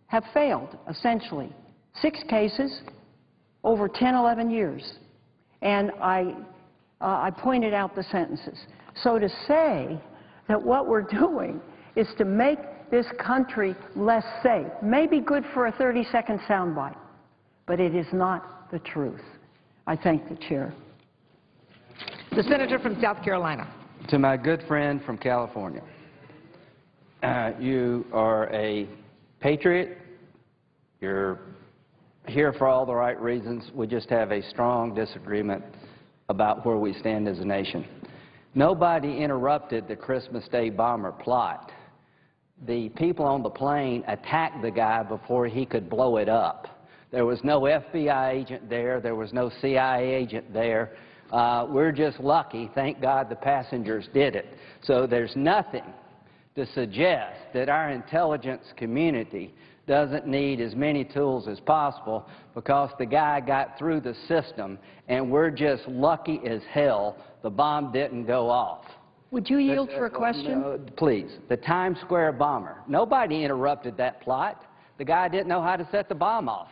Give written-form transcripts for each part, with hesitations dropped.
have failed, essentially. 6 cases over 10, 11 years. And I pointed out the sentences. So to say that what we're doing is to make this country less safe may be good for a 30-second soundbite, but it is not the truth. I thank the chair. The senator from South Carolina. To my good friend from California, you are a patriot. You're here for all the right reasons. We just have a strong disagreement about where we stand as a nation. Nobody interrupted the Christmas Day bomber plot. The people on the plane attacked the guy before he could blow it up. There was no FBI agent there. There was no CIA agent there. We're just lucky. Thank God the passengers did it. So there's nothing to suggest that our intelligence community doesn't need as many tools as possible because the guy got through the system, and we're just lucky as hell the bomb didn't go off. Would you yield for a question? Please. The Times Square bomber. Nobody interrupted that plot. The guy didn't know how to set the bomb off.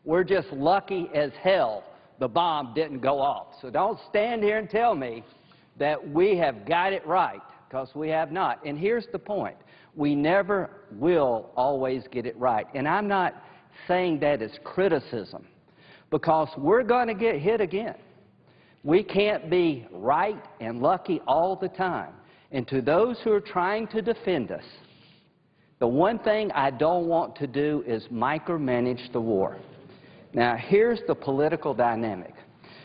We're just lucky as hell the bomb didn't go off. So don't stand here and tell me that we have got it right, because we have not. And here's the point. We never will always get it right. And I'm not saying that as criticism, because we're going to get hit again. We can't be right and lucky all the time. And to those who are trying to defend us, the one thing I don't want to do is micromanage the war. Now, here's the political dynamic.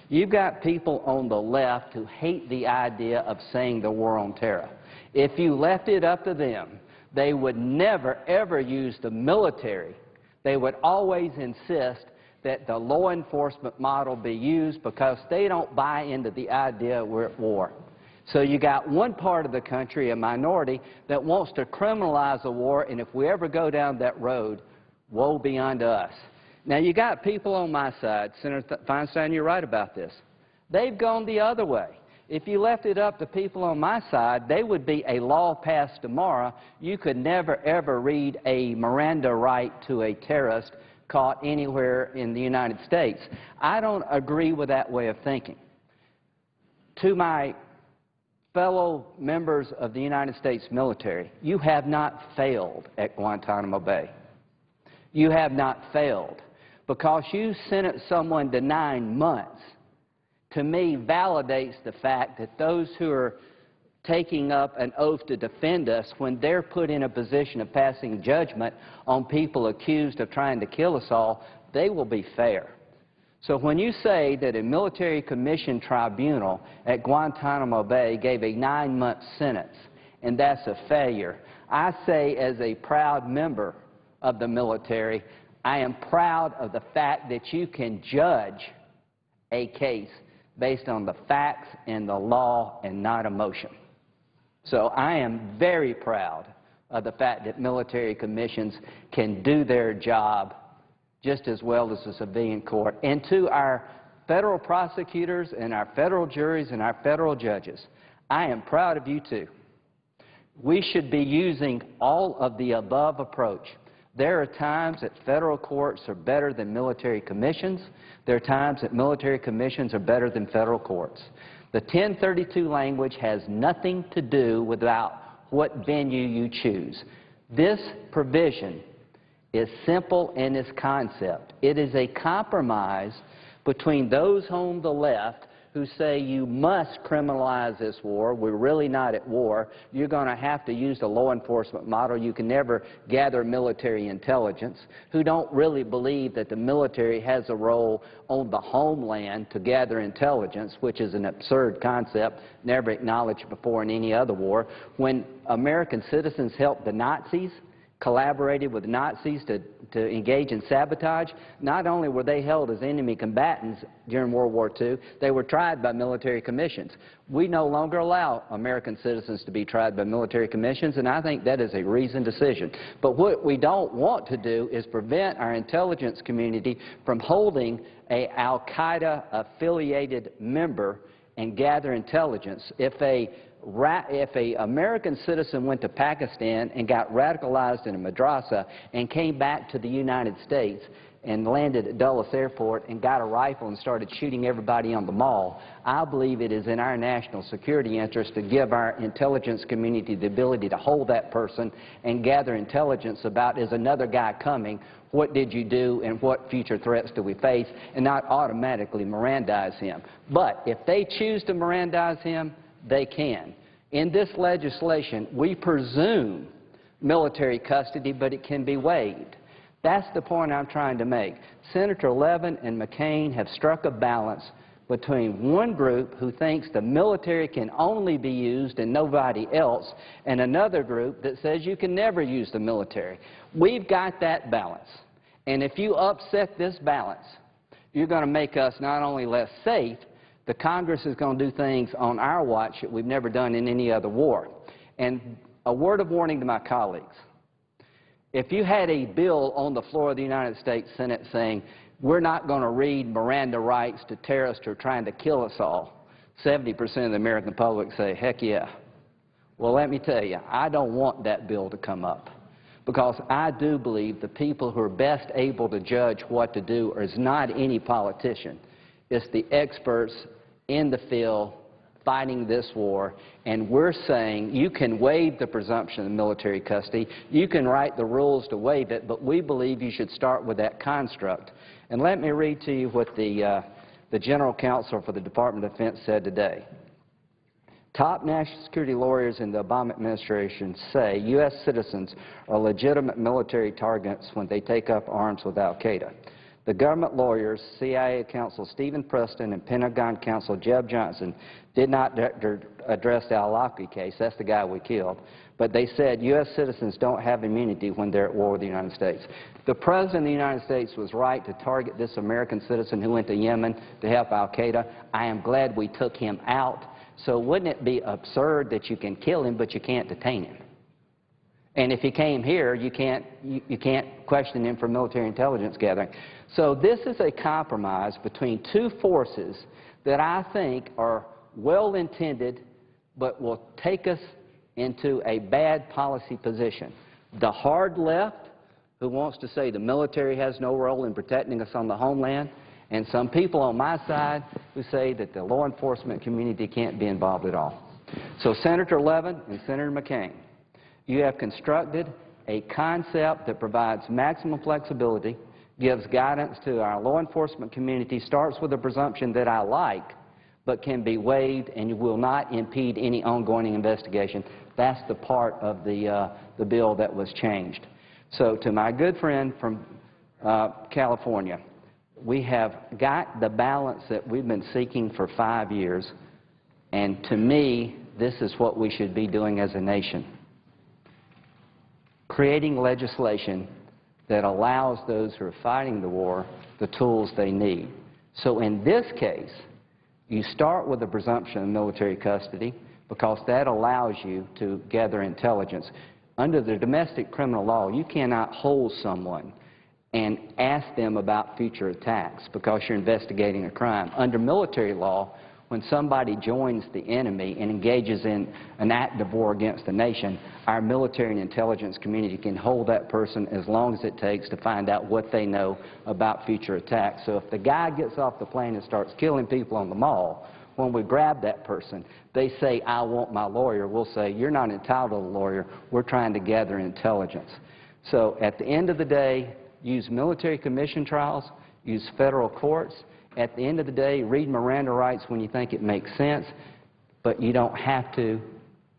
You've got people on the left who hate the idea of saying the war on terror. If you left it up to them, they would never, ever use the military. They would always insist that the law enforcement model be used because they don't buy into the idea we're at war. So you got one part of the country, a minority, that wants to criminalize the war, and if we ever go down that road, woe be unto us. Now, you got people on my side. Senator Feinstein, you're right about this. They've gone the other way. If you left it up to people on my side, they would be a law passed tomorrow. You could never, ever read a Miranda right to a terrorist caught anywhere in the United States. I don't agree with that way of thinking. To my fellow members of the United States military, you have not failed at Guantanamo Bay. You have not failed. Because you sentenced someone to 9 months, to me, validates the fact that those who are taking up an oath to defend us, when they're put in a position of passing judgment on people accused of trying to kill us all, they will be fair. So when you say that a military commission tribunal at Guantanamo Bay gave a 9-month sentence, and that's a failure, I say as a proud member of the military, I am proud of the fact that you can judge a case based on the facts and the law and not emotion. So I am very proud of the fact that military commissions can do their job just as well as the civilian court. And to our federal prosecutors and our federal juries and our federal judges, I am proud of you too. We should be using all of the above approach. There are times that federal courts are better than military commissions. There are times that military commissions are better than federal courts. The 1032 language has nothing to do with what venue you choose. This provision is simple in its concept. It is a compromise between those on the left who say you must criminalize this war. We're really not at war. You're going to have to use the law enforcement model. You can never gather military intelligence, who don't really believe that the military has a role on the homeland to gather intelligence, which is an absurd concept, never acknowledged before in any other war. When American citizens helped the Nazis, collaborated with Nazis to engage in sabotage, not only were they held as enemy combatants during World War II, they were tried by military commissions. We no longer allow American citizens to be tried by military commissions, and I think that is a reasoned decision. But what we don't want to do is prevent our intelligence community from holding an al-Qaeda-affiliated member and gather intelligence. If a if a American citizen went to Pakistan and got radicalized in a madrasa and came back to the United States and landed at Dulles Airport and got a rifle and started shooting everybody on the mall, I believe it is in our national security interest to give our intelligence community the ability to hold that person and gather intelligence about, is another guy coming, what did you do and what future threats do we face, and not automatically Mirandize him. But if they choose to Mirandize him, they can. In this legislation, we presume military custody, but it can be waived. That's the point I'm trying to make. Senator Levin and McCain have struck a balance between one group who thinks the military can only be used and nobody else, and another group that says you can never use the military. We've got that balance. And if you upset this balance, you're going to make us not only less safe, the Congress is going to do things on our watch that we've never done in any other war. And a word of warning to my colleagues. If you had a bill on the floor of the United States Senate saying, we're not going to read Miranda rights to terrorists who are trying to kill us all, 70% of the American public say, heck yeah. Well, let me tell you, I don't want that bill to come up, because I do believe the people who are best able to judge what to do is not any politician. It's the experts in the field fighting this war, and we're saying you can waive the presumption of military custody, you can write the rules to waive it, but we believe you should start with that construct. And let me read to you what the General Counsel for the Department of Defense said today. Top national security lawyers in the Obama administration say U.S. citizens are legitimate military targets when they take up arms with al-Qaeda. The government lawyers, CIA counsel Stephen Preston and Pentagon counsel Jeb Johnson, did not address the al-Awlaki case. That's the guy we killed. But they said U.S. citizens don't have immunity when they're at war with the United States. The President of the United States was right to target this American citizen who went to Yemen to help al-Qaeda. I am glad we took him out. So wouldn't it be absurd that you can kill him but you can't detain him? And if he came here, you can't question him for military intelligence gathering. So this is a compromise between two forces that I think are well-intended but will take us into a bad policy position. The hard left, who wants to say the military has no role in protecting us on the homeland, and some people on my side who say that the law enforcement community can't be involved at all. So Senator Levin and Senator McCain, you have constructed a concept that provides maximum flexibility, gives guidance to our law enforcement community, starts with a presumption that I like, but can be waived and will not impede any ongoing investigation. That's the part of the bill that was changed. So to my good friend from California, we have got the balance that we've been seeking for 5 years, and to me, this is what we should be doing as a nation. Creating legislation that allows those who are fighting the war the tools they need. So in this case, you start with the presumption of military custody because that allows you to gather intelligence. Under the domestic criminal law, you cannot hold someone and ask them about future attacks because you're investigating a crime. Under military law, when somebody joins the enemy and engages in an act of war against the nation, our military and intelligence community can hold that person as long as it takes to find out what they know about future attacks. So if the guy gets off the plane and starts killing people on the mall, when we grab that person, they say, I want my lawyer. We'll say, you're not entitled to a lawyer. We're trying to gather intelligence. So at the end of the day, use military commission trials, use federal courts. At the end of the day, read Miranda rights when you think it makes sense, but you don't have to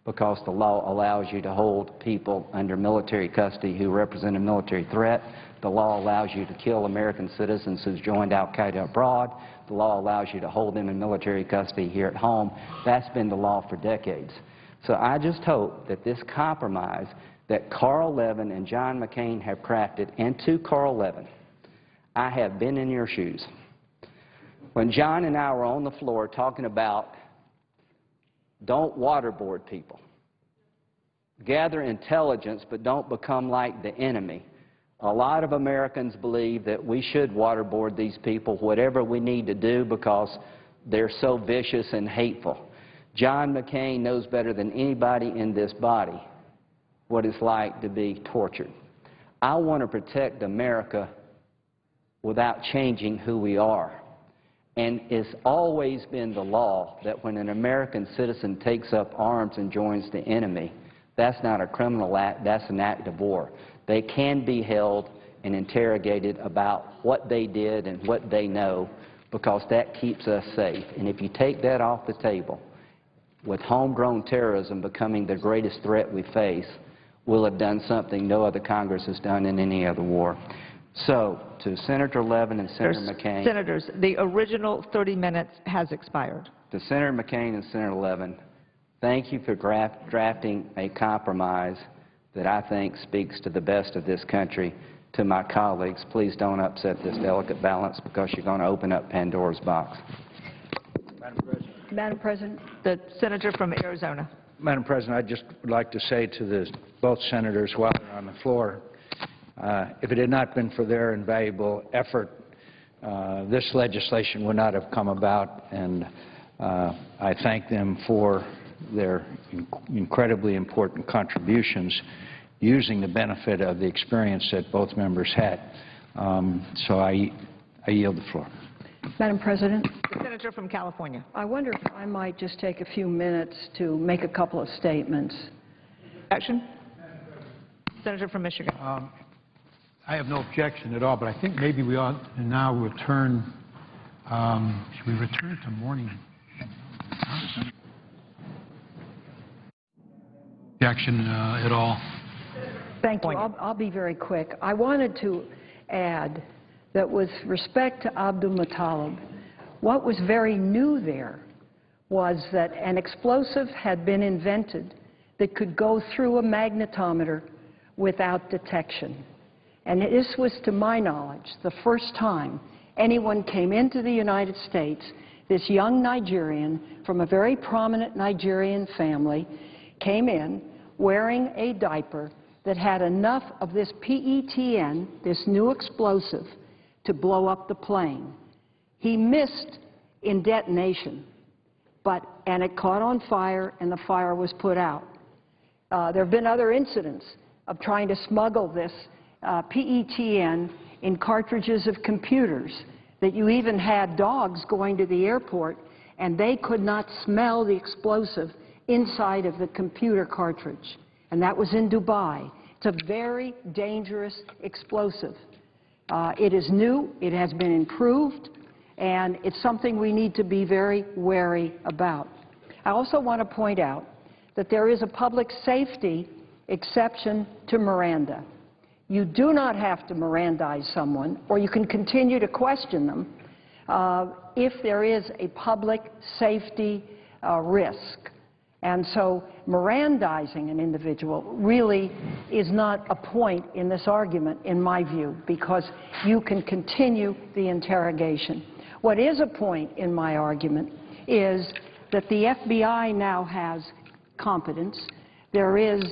because the law allows you to hold people under military custody who represent a military threat. The law allows you to kill American citizens who've joined al-Qaeda abroad. The law allows you to hold them in military custody here at home. That's been the law for decades. So I just hope that this compromise that Carl Levin and John McCain have crafted, and to Carl Levin, I have been in your shoes. When John and I were on the floor talking about don't waterboard people, gather intelligence but don't become like the enemy, a lot of Americans believe that we should waterboard these people, whatever we need to do, because they're so vicious and hateful. John McCain knows better than anybody in this body what it's like to be tortured. I want to protect America without changing who we are. And it's always been the law that when an American citizen takes up arms and joins the enemy, that's not a criminal act, that's an act of war. They can be held and interrogated about what they did and what they know, because that keeps us safe. And if you take that off the table, with homegrown terrorism becoming the greatest threat we face, we'll have done something no other Congress has done in any other war. So, to Senator Levin and Senator McCain. Senators, the original 30 minutes has expired. To Senator McCain and Senator Levin, thank you for drafting a compromise that I think speaks to the best of this country. To my colleagues, please don't upset this delicate balance, because you're going to open up Pandora's box. Madam President. The senator from Arizona. Madam President, I'd just like to say to both senators while they're on the floor, if it had not been for their invaluable effort, this legislation would not have come about, and I thank them for their incredibly important contributions using the benefit of the experience that both members had. So I yield the floor. Madam President. The senator from California. I wonder if I might just take a few minutes to make a couple of statements. Action. Senator from Michigan. I have no objection at all, but I think maybe we ought to now return, should we return to morning? Objection at all? Thank you. I'll be very quick. I wanted to add that with respect to Abdul Muttalib, what was very new there was that an explosive had been invented that could go through a magnetometer without detection. And this was, to my knowledge, the first time anyone came into the United States. This young Nigerian from a very prominent Nigerian family came in wearing a diaper that had enough of this PETN, this new explosive, to blow up the plane. He missed in detonation, and it caught on fire and the fire was put out. There have been other incidents of trying to smuggle this PETN in cartridges of computers, that you even had dogs going to the airport and they could not smell the explosive inside of the computer cartridge. And that was in Dubai. It's a very dangerous explosive. It is new, it has been improved, and it's something we need to be very wary about. I also want to point out that there is a public safety exception to Miranda. You do not have to Mirandize someone, or you can continue to question them if there is a public safety risk. And so Mirandizing an individual really is not a point in this argument, in my view, because you can continue the interrogation. What is a point in my argument is that the FBI now has competence. There is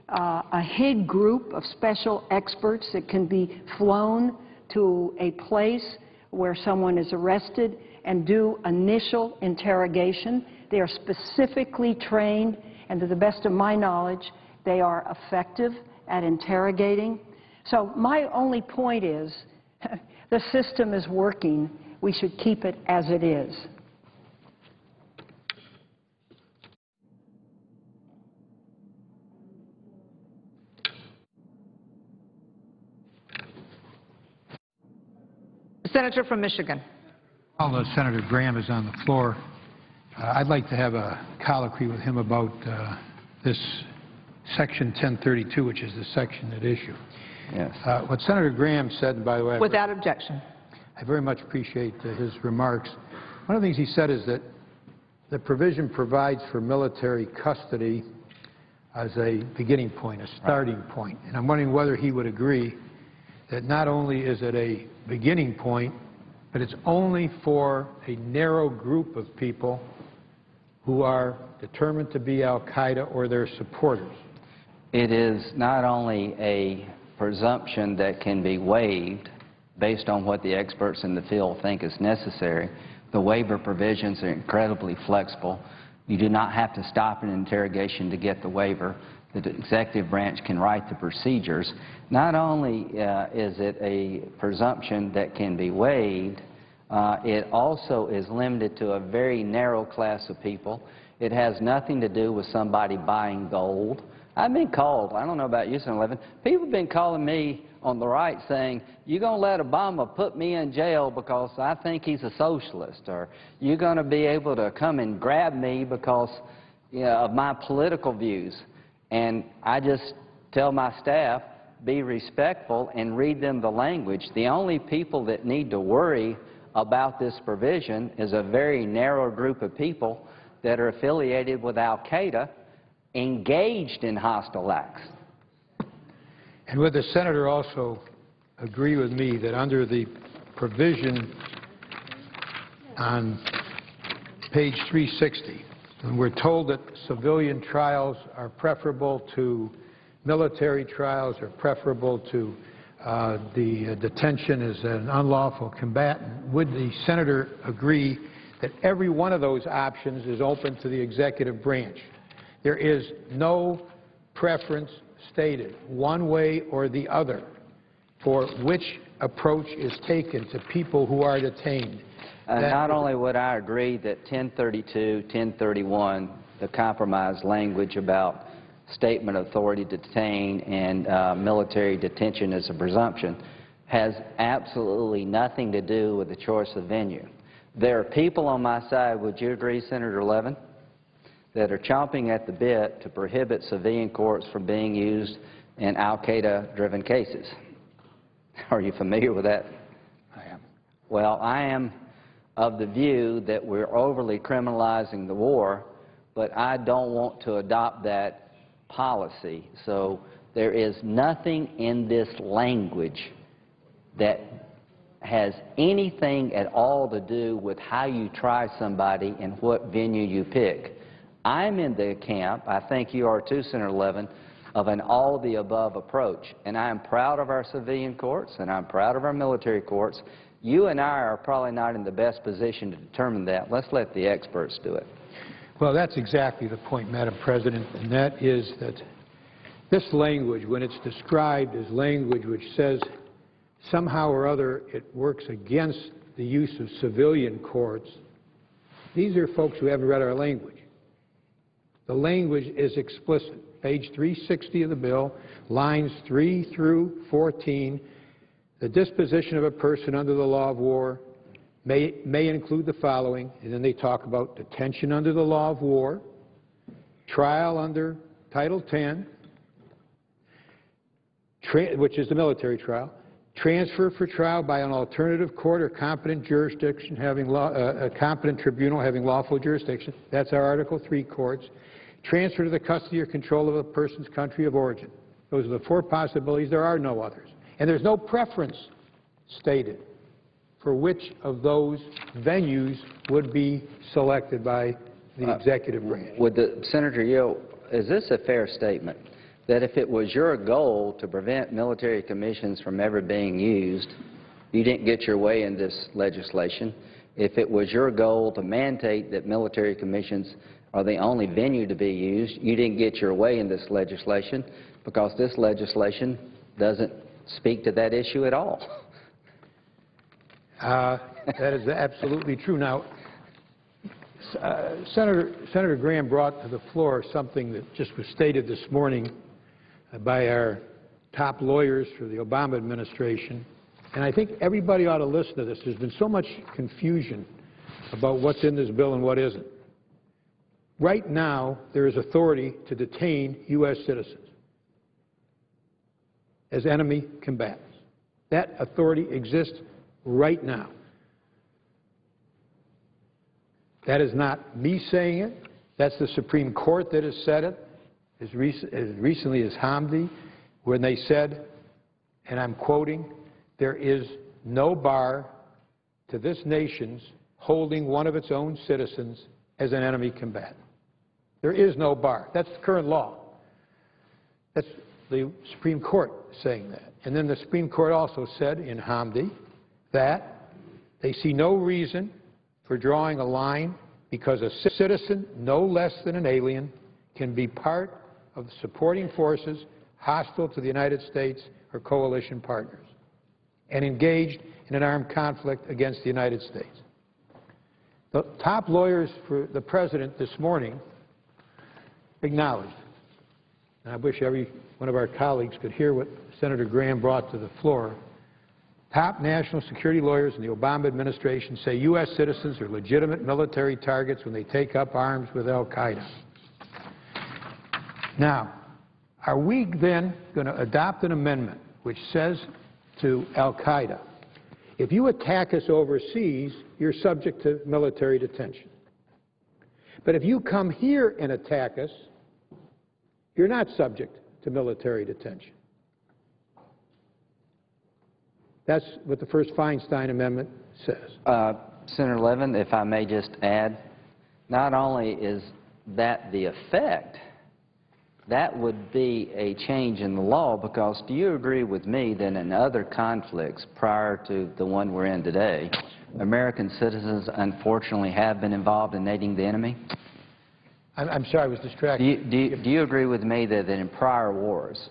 a Hague group of special experts that can be flown to a place where someone is arrested and do initial interrogation. They are specifically trained, and to the best of my knowledge, they are effective at interrogating. So my only point is the system is working. We should keep it as it is. Senator from Michigan. While Senator Graham is on the floor, I'd like to have a colloquy with him about this Section 1032, which is the section at issue. Yes. What Senator Graham said, and by the way, Without objection. I very much appreciate his remarks. One of the things he said is that the provision provides for military custody as a beginning point, a starting point. And I'm wondering whether he would agree that not only is it a beginning point, but it's only for a narrow group of people who are determined to be al-Qaeda or their supporters. It is not only a presumption that can be waived based on what the experts in the field think is necessary. The waiver provisions are incredibly flexible. You do not have to stop an interrogation to get the waiver. The executive branch can write the procedures. Not only is it a presumption that can be waived, it also is limited to a very narrow class of people. It has nothing to do with somebody buying gold. I've been called, I don't know about you, Senator Levin, people have been calling me on the right saying, you're going to let Obama put me in jail because I think he's a socialist, or you're going to be able to come and grab me because of my political views. And I just tell my staff, be respectful and read them the language. The only people that need to worry about this provision is a very narrow group of people that are affiliated with al-Qaeda, engaged in hostile acts. And would the Senator also agree with me that under the provision on page 360, when we're told that civilian trials are preferable to military trials, are preferable to the detention as an unlawful combatant, would the Senator agree that every one of those options is open to the executive branch? There is no preference stated, one way or the other, for which approach is taken to people who are detained. Not only would I agree that 1032, 1031, the compromise language about statement of authority to detain and military detention as a presumption has absolutely nothing to do with the choice of venue. There are people on my side, would you agree, Senator Levin, that are chomping at the bit to prohibit civilian courts from being used in al-Qaeda-driven cases. Are you familiar with that? I am. Well, I am of the view that we're overly criminalizing the war, but I don't want to adopt that policy. So there is nothing in this language that has anything at all to do with how you try somebody and what venue you pick. I'm in the camp, I think you are too, Senator Levin, of an all-the-above approach. And I am proud of our civilian courts, and I'm proud of our military courts. You and I are probably not in the best position to determine that. Let's let the experts do it. Well, that's exactly the point, Madam President, and that is that this language, when it's described as language which says somehow or other it works against the use of civilian courts, these are folks who haven't read our language. The language is explicit. Page 360 of the bill, lines 3 through 14, the disposition of a person under the law of war may include the following, and then they talk about detention under the law of war, trial under Title 10, which is the military trial, transfer for trial by an alternative court or competent jurisdiction having a competent tribunal having lawful jurisdiction. That's our Article 3 courts. Transfer to the custody or control of a person's country of origin. Those are the four possibilities. There are no others. And there's no preference stated for which of those venues would be selected by the executive branch. Senator Yill, is this a fair statement that if it was your goal to prevent military commissions from ever being used, you didn't get your way in this legislation? If it was your goal to mandate that military commissions are the only venue to be used, you didn't get your way in this legislation because this legislation doesn't speak to that issue at all. That is absolutely true. Now, Senator Graham brought to the floor something that just was stated this morning by our top lawyers for the Obama administration, and I think everybody ought to listen to this. There's been so much confusion about what's in this bill and what isn't. Right now, there is authority to detain U.S. citizens as enemy combatants. That authority exists right now. That is not me saying it. That's the Supreme Court that has said it, as recently as Hamdi, when they said, and I'm quoting, there is no bar to this nation's holding one of its own citizens as an enemy combatant. There is no bar. That's the current law. That's the Supreme Court saying that. And then the Supreme Court also said in Hamdi that they see no reason for drawing a line because a citizen, no less than an alien, can be part of the supporting forces hostile to the United States or coalition partners and engaged in an armed conflict against the United States. The top lawyers for the President this morning acknowledged, and I wish every one of our colleagues could hear what Senator Graham brought to the floor. Top national security lawyers in the Obama administration say U.S. citizens are legitimate military targets when they take up arms with al-Qaeda. Now, are we then going to adopt an amendment which says to al-Qaeda, if you attack us overseas, you're subject to military detention. But if you come here and attack us, you're not subject to military detention. That's what the first Feinstein Amendment says. Senator Levin, if I may just add, not only is that the effect, that would be a change in the law, because do you agree with me that in other conflicts prior to the one we're in today, American citizens unfortunately have been involved in aiding the enemy? I'm sorry, I was distracted. Do you agree with me that in prior wars,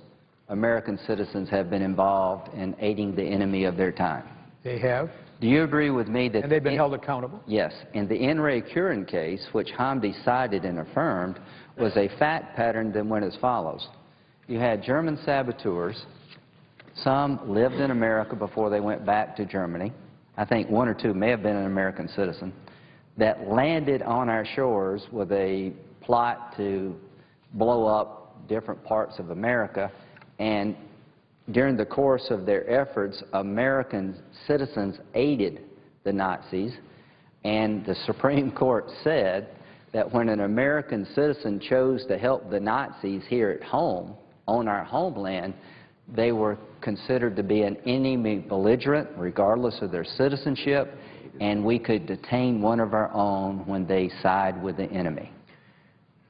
American citizens have been involved in aiding the enemy of their time? They have. Do you agree with me that... And they've been held accountable? Yes. In the N. Ray Curran case, which Hamdi cited and affirmed, was a fact pattern that went as follows. You had German saboteurs. Some lived in America before they went back to Germany. I think one or two may have been an American citizen, that landed on our shores with a plot to blow up different parts of America. And during the course of their efforts, American citizens aided the Nazis, and the Supreme Court said that when an American citizen chose to help the Nazis here at home, on our homeland, they were considered to be an enemy belligerent regardless of their citizenship, and we could detain one of our own when they side with the enemy.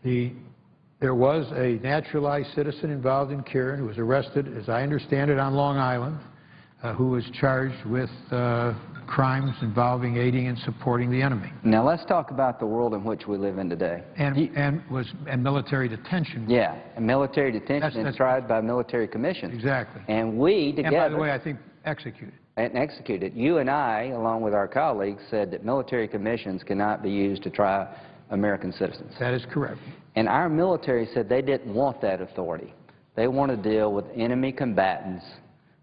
There was a naturalized citizen involved in Curran who was arrested, as I understand it, on Long Island, who was charged with crimes involving aiding and supporting the enemy. Now let's talk about the world in which we live in today. And military detention. Yeah, and military detention is tried by military commission. Exactly. And we together... And by the way, I think executed. And executed. You and I, along with our colleagues, said that military commissions cannot be used to try American citizens. That is correct. And our military said they didn't want that authority. They want to deal with enemy combatants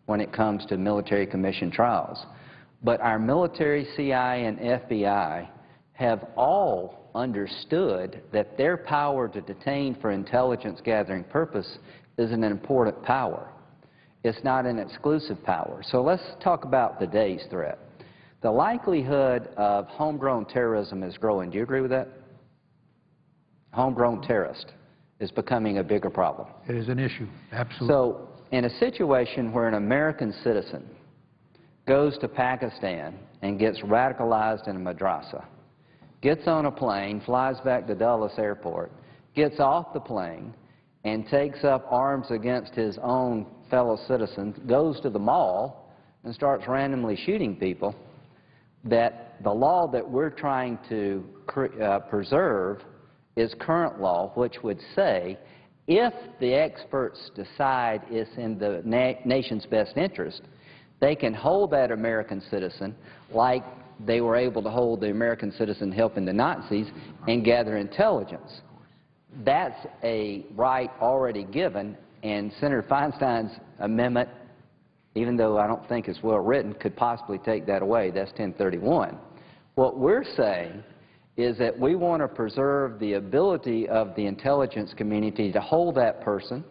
when it comes to military commission trials. But our military, CI, and FBI have all understood that their power to detain for intelligence gathering purpose is an important power. It's not an exclusive power. So let's talk about today's threat. The likelihood of homegrown terrorism is growing. Do you agree with that? Homegrown terrorist is becoming a bigger problem. It is an issue, absolutely. So in a situation where an American citizen goes to Pakistan and gets radicalized in a madrasa, gets on a plane, flies back to Dulles Airport, gets off the plane, and takes up arms against his own fellow citizens, goes to the mall and starts randomly shooting people, that the law that we're trying to preserve is current law, which would say if the experts decide it's in the nation's best interest, they can hold that American citizen like they were able to hold the American citizen helping the Nazis and gather intelligence. That's a right already given, and Senator Feinstein's amendment, even though I don't think it's well written, could possibly take that away. That's 1031. What we're saying is that we want to preserve the ability of the intelligence community to hold that person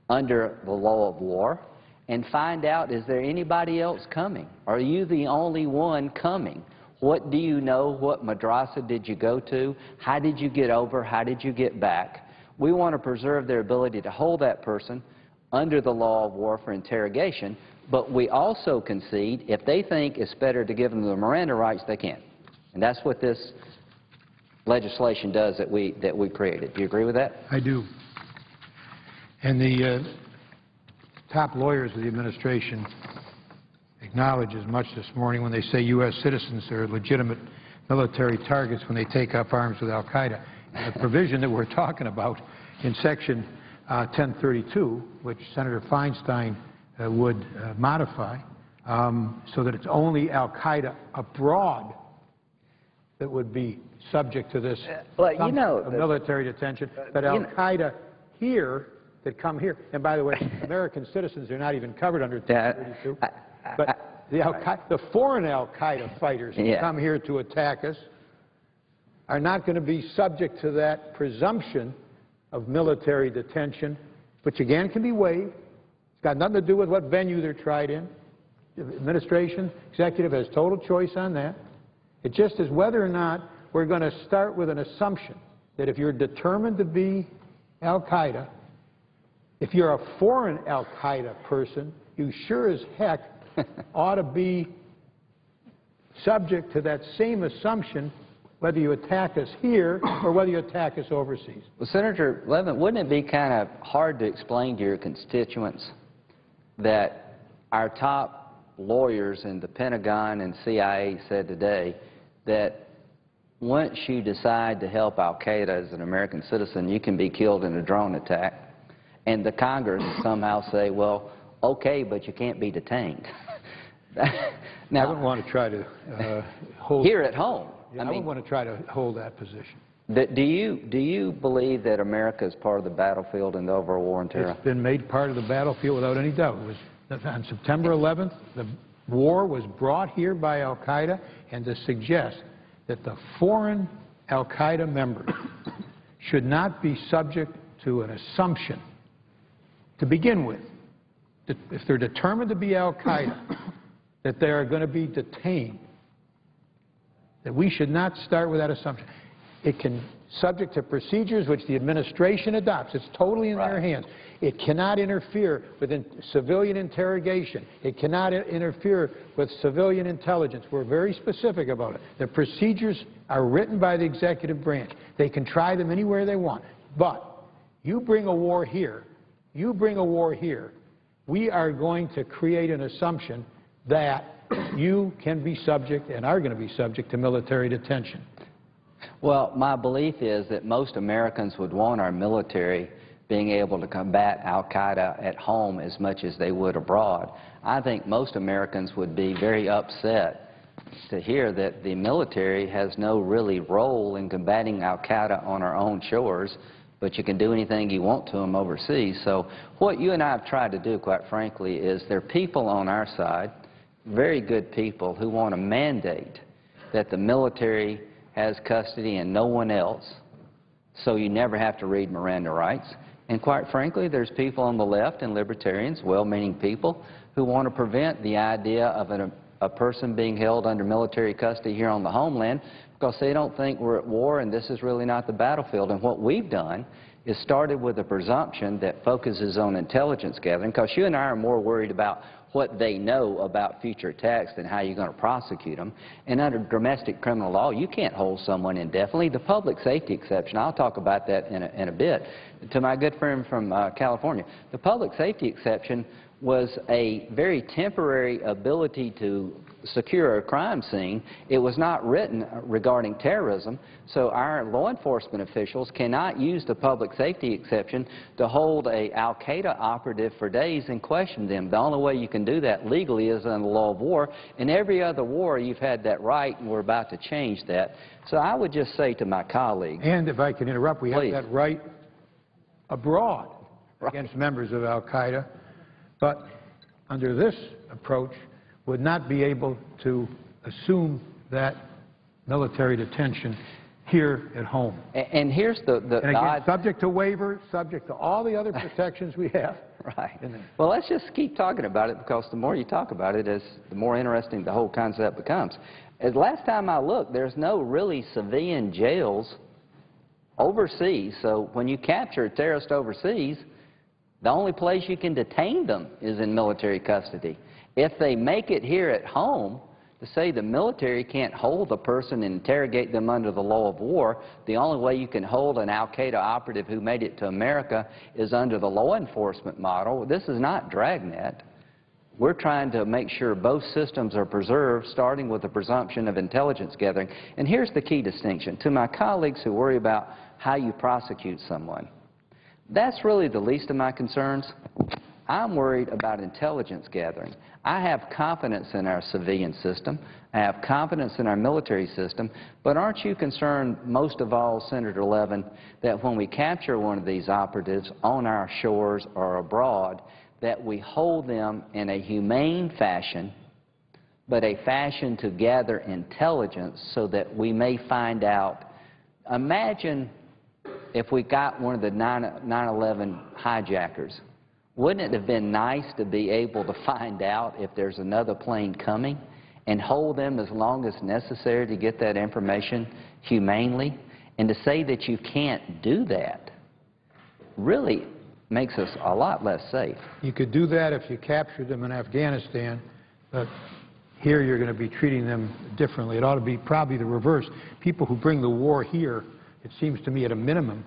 under the law of war and find out, is there anybody else coming? Are you the only one coming? What do you know? What madrasa did you go to? How did you get over? How did you get back? We want to preserve their ability to hold that person under the law of war for interrogation, but we also concede if they think it's better to give them the Miranda rights, they can. And that's what this legislation does that we created. Do you agree with that? I do. And the top lawyers of the administration acknowledge as much this morning when they say U.S. citizens are legitimate military targets when they take up arms with al-Qaeda. And the provision that we're talking about in Section 1032, which Senator Feinstein would modify, so that it's only al-Qaeda abroad that would be subject to this military detention, but al-Qaeda here that come here, and by the way, American citizens are not even covered under 1032, but the foreign al-Qaeda fighters who come here to attack us are not going to be subject to that presumption of military detention, which again can be waived. It's got nothing to do with what venue they're tried in. The administration, executive has total choice on that. It just is whether or not we're going to start with an assumption that if you're determined to be al-Qaeda, if you're a foreign al-Qaeda person, you sure as heck ought to be subject to that same assumption whether you attack us here or whether you attack us overseas. Well, Senator Levin, wouldn't it be kind of hard to explain to your constituents that our top lawyers in the Pentagon and CIA said today that once you decide to help al-Qaeda as an American citizen, you can be killed in a drone attack, and the Congress somehow say, well, okay, but you can't be detained. Now, I wouldn't want to try to hold... Here at home. I wouldn't want to try to hold that position. Do you believe that America is part of the battlefield in the overall war on terror? It's been made part of the battlefield without any doubt. It was, on September 11th, the war was brought here by al-Qaeda, and to suggest that the foreign al-Qaeda members should not be subject to an assumption to begin with, that if they're determined to be al-Qaeda, that they are going to be detained, that we should not start with that assumption. It can, subject to procedures which the administration adopts. It's totally in their hands. It cannot interfere with civilian interrogation. It cannot interfere with civilian intelligence. We're very specific about it. The procedures are written by the executive branch. They can try them anywhere they want. But you bring a war here, we are going to create an assumption that you can be subject and are going to be subject to military detention. Well, my belief is that most Americans would want our military being able to combat al-Qaeda at home as much as they would abroad. I think most Americans would be very upset to hear that the military has no really role in combating al-Qaeda on our own shores, but you can do anything you want to them overseas. So what you and I have tried to do, quite frankly, is there are people on our side, very good people, who want to mandate that the military has custody and no one else, so you never have to read Miranda rights. And quite frankly, there's people on the left and libertarians, well-meaning people, who want to prevent the idea of a person being held under military custody here on the homeland because they don't think we're at war and this is really not the battlefield. And what we've done is started with a presumption that focuses on intelligence gathering, because you and I are more worried about what they know about future attacks than how you're going to prosecute them. And under domestic criminal law, you can't hold someone indefinitely. The public safety exception, I'll talk about that in a bit. To my good friend from California, the public safety exception was a very temporary ability to secure a crime scene. It was not written regarding terrorism, so our law enforcement officials cannot use the public safety exception to hold a al-Qaeda operative for days and question them. The only way you can do that legally is under the law of war. In every other war, you've had that right, and we're about to change that. So I would just say to my colleagues... And if I can interrupt, we have that right abroad against members of al-Qaeda, but under this approach, would not be able to assume that military detention here at home. And here's the and again, subject to waiver, subject to all the other protections we have. Right. Well, let's just keep talking about it, because the more you talk about it, the more interesting the whole concept becomes. As last time I looked, there's no really civilian jails overseas, so when you capture a terrorist overseas, the only place you can detain them is in military custody. If they make it here at home, to say the military can't hold a person and interrogate them under the law of war, the only way you can hold an al-Qaeda operative who made it to America is under the law enforcement model. This is not dragnet. We're trying to make sure both systems are preserved, starting with the presumption of intelligence gathering. And here's the key distinction. To my colleagues who worry about how you prosecute someone, that's really the least of my concerns. I'm worried about intelligence gathering. I have confidence in our civilian system. I have confidence in our military system. But aren't you concerned, most of all, Senator Levin, that when we capture one of these operatives on our shores or abroad, that we hold them in a humane fashion, but a fashion to gather intelligence so that we may find out. Imagine if we got one of the 9/11 hijackers. Wouldn't it have been nice to be able to find out if there's another plane coming and hold them as long as necessary to get that information humanely? And to say that you can't do that really makes us a lot less safe. You could do that if you captured them in Afghanistan, but here you're going to be treating them differently. It ought to be probably the reverse. People who bring the war here, it seems to me at a minimum,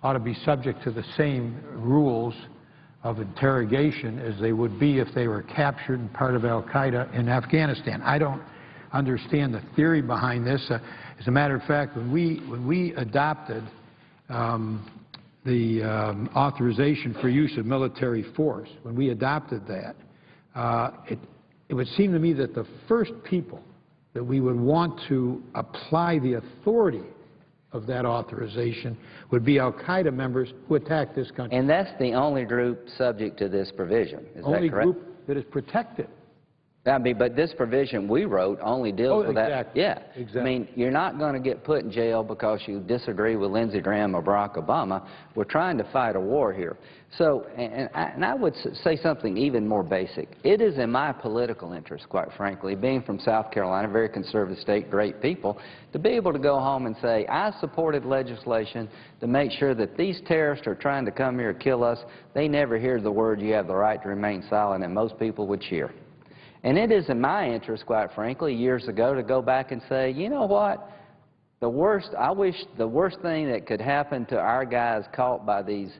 ought to be subject to the same rules of interrogation as they would be if they were captured and part of al-Qaeda in Afghanistan. I don't understand the theory behind this. As a matter of fact, when we adopted the authorization for use of military force, when we adopted that, it would seem to me that the first people that we would want to apply the authority of that authorization would be al-Qaeda members who attacked this country. And that's the only group subject to this provision, is that correct? Only group that is protected. I mean, but this provision we wrote only deals with that. Yeah. Exactly. I mean, you're not going to get put in jail because you disagree with Lindsey Graham or Barack Obama. We're trying to fight a war here. So, and I would say something even more basic. It is in my political interest, quite frankly, being from South Carolina, a very conservative state, great people, to be able to go home and say, I supported legislation to make sure that these terrorists are trying to come here and kill us. They never hear the word, you have the right to remain silent, and most people would cheer. And it is in my interest, quite frankly, years ago to go back and say, you know what, I wish the worst thing that could happen to our guys caught by these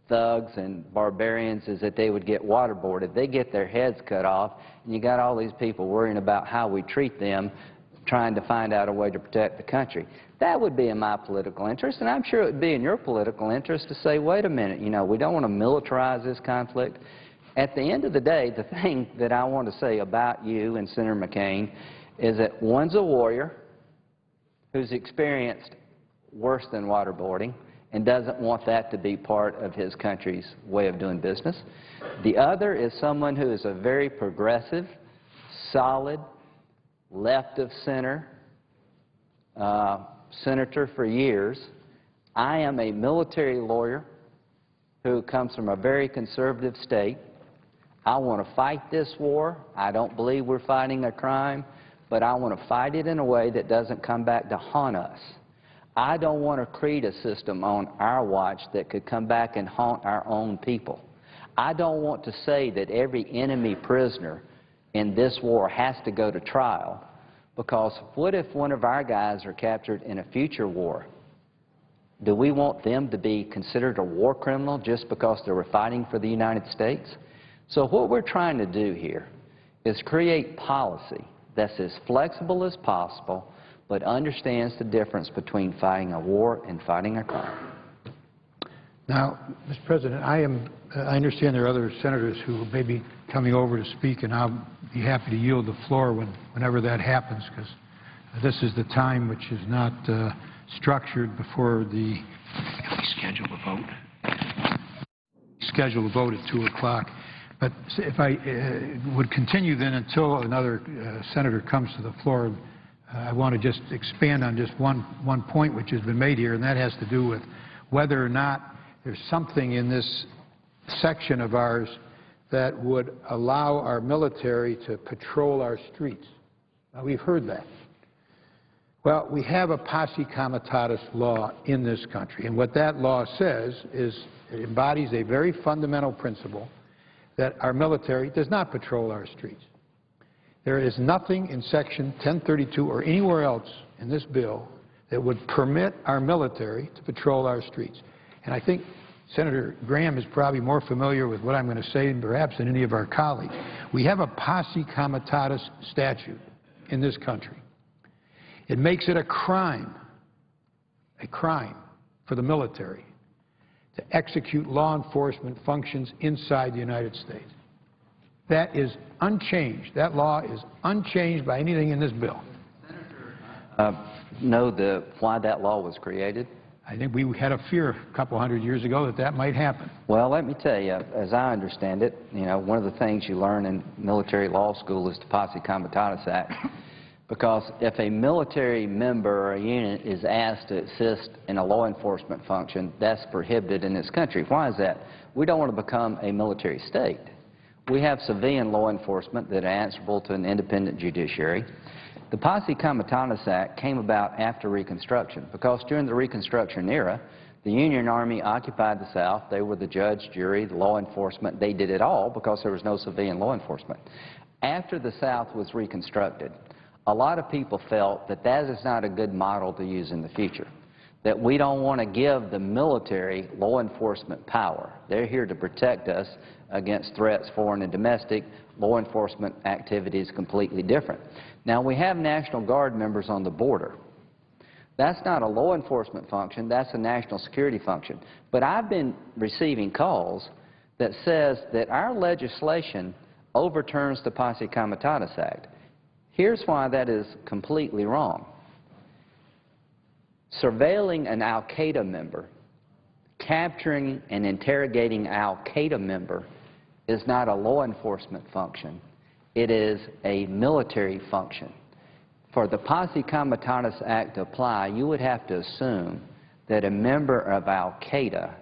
thugs and barbarians is that they would get waterboarded. They get their heads cut off, and you got all these people worrying about how we treat them, trying to find out a way to protect the country. That would be in my political interest, and I'm sure it would be in your political interest to say, wait a minute, you know, we don't want to militarize this conflict. At the end of the day, the thing that I want to say about you and Senator McCain is that one's a warrior who's experienced worse than waterboarding and doesn't want that to be part of his country's way of doing business. The other is someone who is a very progressive, solid, left-of-center senator for years. I am a military lawyer who comes from a very conservative state. I want to fight this war. I don't believe we're fighting a crime, but I want to fight it in a way that doesn't come back to haunt us. I don't want to create a system on our watch that could come back and haunt our own people. I don't want to say that every enemy prisoner in this war has to go to trial, because what if one of our guys are captured in a future war? Do we want them to be considered a war criminal just because they were fighting for the United States? So what we're trying to do here is create policy that's as flexible as possible, but understands the difference between fighting a war and fighting a crime. Now, Mr. President, I understand there are other senators who may be coming over to speak, and I'll be happy to yield the floor whenever that happens, because this is the time which is not structured before the schedule a vote. Schedule a vote at 2 o'clock. But if I would continue then until another senator comes to the floor, I want to just expand on just one point which has been made here, and that has to do with whether or not there's something in this section of ours that would allow our military to patrol our streets. Now, we've heard that. Well, we have a posse comitatus law in this country, and what that law says is it embodies a very fundamental principle that our military does not patrol our streets. There is nothing in Section 1032 or anywhere else in this bill that would permit our military to patrol our streets. And I think Senator Graham is probably more familiar with what I'm going to say perhaps than any of our colleagues. We have a posse comitatus statute in this country. It makes it a crime for the military to execute law enforcement functions inside the United States. That is unchanged. That law is unchanged by anything in this bill. Know why that law was created? I think we had a fear a couple hundred years ago that that might happen. Well, let me tell you, as I understand it, one of the things you learn in military law school is the Posse Comitatus Act. Because if a military member or a unit is asked to assist in a law enforcement function, that's prohibited in this country. Why is that? We don't want to become a military state. We have civilian law enforcement that are answerable to an independent judiciary. The Posse Comitatus Act came about after Reconstruction because during the Reconstruction era, the Union Army occupied the South. They were the judge, jury, the law enforcement. They did it all because there was no civilian law enforcement. After the South was reconstructed, a lot of people felt that that is not a good model to use in the future, that we don't want to give the military law enforcement power. They're here to protect us against threats, foreign and domestic. Law enforcement activity is completely different. Now, we have National Guard members on the border. That's not a law enforcement function. That's a national security function. But I've been receiving calls that says that our legislation overturns the Posse Comitatus Act. Here's why that is completely wrong. Surveilling an al-Qaeda member, capturing and interrogating an al-Qaeda member is not a law enforcement function. It is a military function. For the Posse Comitatus Act to apply, you would have to assume that a member of al-Qaeda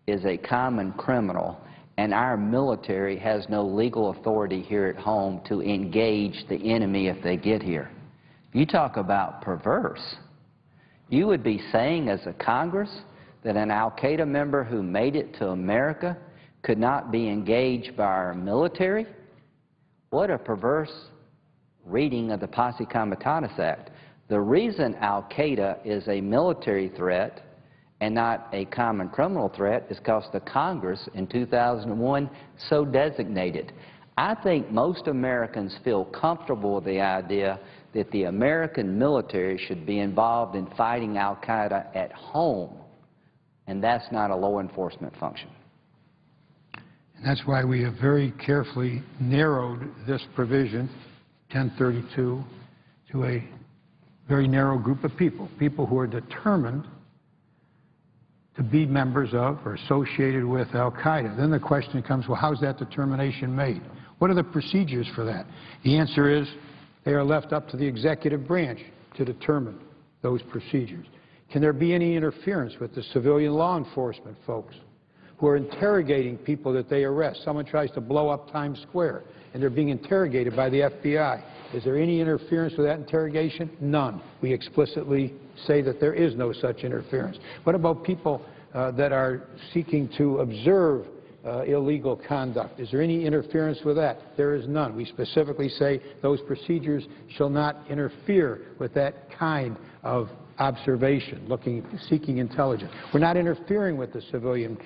is a common criminal and our military has no legal authority here at home to engage the enemy if they get here. You talk about perverse. You would be saying as a Congress that an al-Qaeda member who made it to America could not be engaged by our military? What a perverse reading of the Posse Comitatus Act. The reason al-Qaeda is a military threat and not a common criminal threat is because the Congress in 2001 so designated. I think most Americans feel comfortable with the idea that the American military should be involved in fighting al-Qaeda at home, and that's not a law enforcement function. And that's why we have very carefully narrowed this provision, 1032, to a very narrow group of people, people who are determined to be members of or associated with al-Qaeda. Then the question becomes, well, how's that determination made? What are the procedures for that? The answer is they are left up to the executive branch to determine those procedures. Can there be any interference with the civilian law enforcement folks who are interrogating people that they arrest? Someone tries to blow up Times Square and they're being interrogated by the FBI. Is there any interference with that interrogation? None. We explicitly say that there is no such interference. What about people that are seeking to observe illegal conduct? Is there any interference with that? There is none. We specifically say those procedures shall not interfere with that kind of observation, seeking intelligence. We're not interfering with the civilian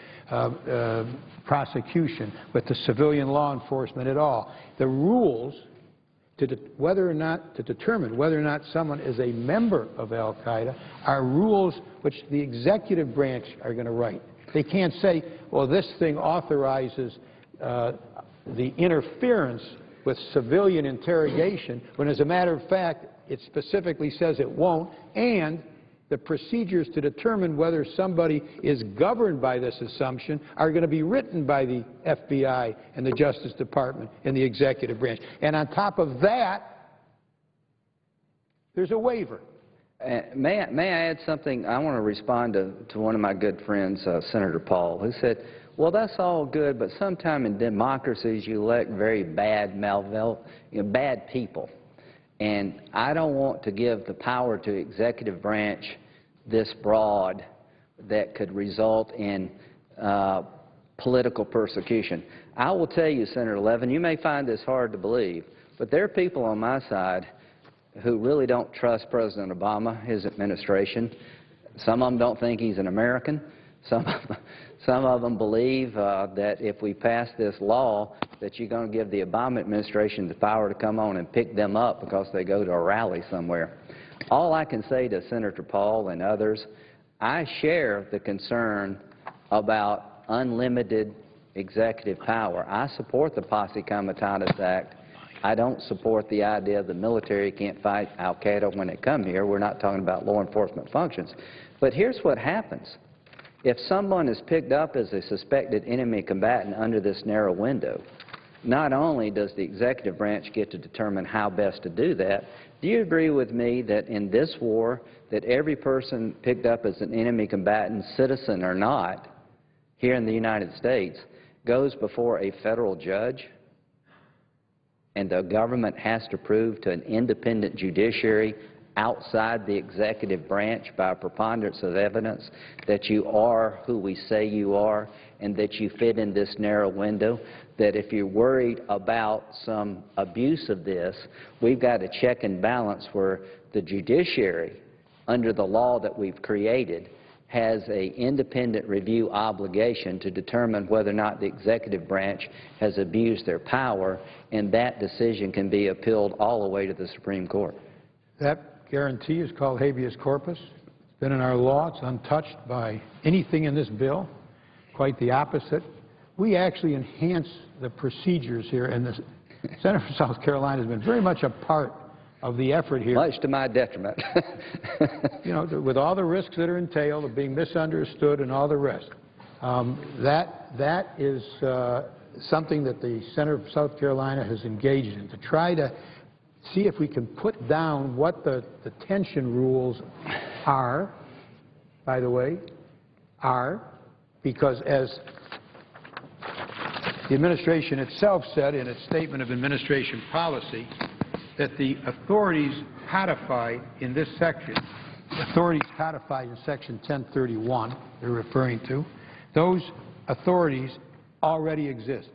prosecution, with the civilian law enforcement at all. The rules to determine whether or not someone is a member of al-Qaeda are rules which the executive branch are going to write. They can't say, well, this thing authorizes the interference with civilian interrogation, when as a matter of fact, it specifically says it won't, and the procedures to determine whether somebody is governed by this assumption are going to be written by the FBI and the Justice Department and the executive branch. And on top of that, there's a waiver. May I add something? I want to respond to one of my good friends, Senator Paul, who said, well, that's all good, but sometime in democracies you elect very bad, bad people. And I don't want to give the power to executive branch this broad that could result in political persecution. I will tell you, Senator Levin, you may find this hard to believe, but there are people on my side who really don't trust President Obama, his administration. Some of them don't think he's an American. Some of them believe that if we pass this law, that you're going to give the Obama administration the power to come on and pick them up because they go to a rally somewhere. All I can say to Senator Paul and others, I share the concern about unlimited executive power. I support the Posse Comitatus Act. I don't support the idea the military can't fight al-Qaeda when they come here. We're not talking about law enforcement functions. But here's what happens. If someone is picked up as a suspected enemy combatant under this narrow window, not only does the executive branch get to determine how best to do that, do you agree with me that in this war, that every person picked up as an enemy combatant, citizen or not, here in the United States, goes before a federal judge, and the government has to prove to an independent judiciary outside the executive branch by a preponderance of evidence that you are who we say you are and that you fit in this narrow window, that if you're worried about some abuse of this, we've got a check and balance where the judiciary, under the law that we've created, has an independent review obligation to determine whether or not the executive branch has abused their power, and that decision can be appealed all the way to the Supreme Court. That guarantee is called habeas corpus. It's been in our law. It's untouched by anything in this bill. Quite the opposite. We actually enhance the procedures here, and the Senator from South Carolina has been very much a part of the effort here. Much to my detriment. You know, with all the risks that are entailed of being misunderstood and all the rest. That is something that the Senator from South Carolina has engaged in, to try to see if we can put down what the detention rules are, by the way, because as the administration itself said in its statement of administration policy, that the authorities codified in this section, authorities codified in Section 1031 they're referring to, those authorities already exist.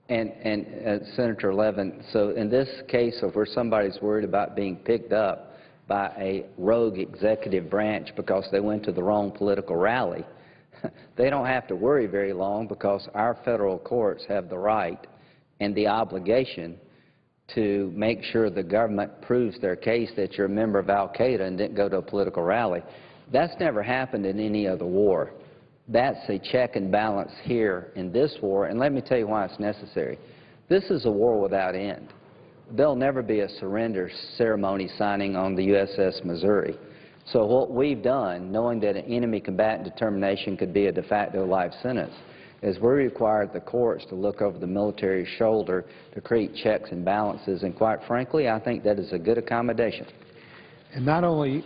And Senator Levin, so in this case of where somebody's worried about being picked up by a rogue executive branch because they went to the wrong political rally, they don't have to worry very long, because our federal courts have the right and the obligation to make sure the government proves their case that you're a member of al-Qaeda and didn't go to a political rally. That's never happened in any other war. That's a check and balance here in this war, and let me tell you why it's necessary. This is a war without end. There'll never be a surrender ceremony signing on the USS Missouri. So what we've done, knowing that an enemy combatant determination could be a de facto life sentence, is we required the courts to look over the military's shoulder to create checks and balances, and quite frankly, I think that is a good accommodation. And not only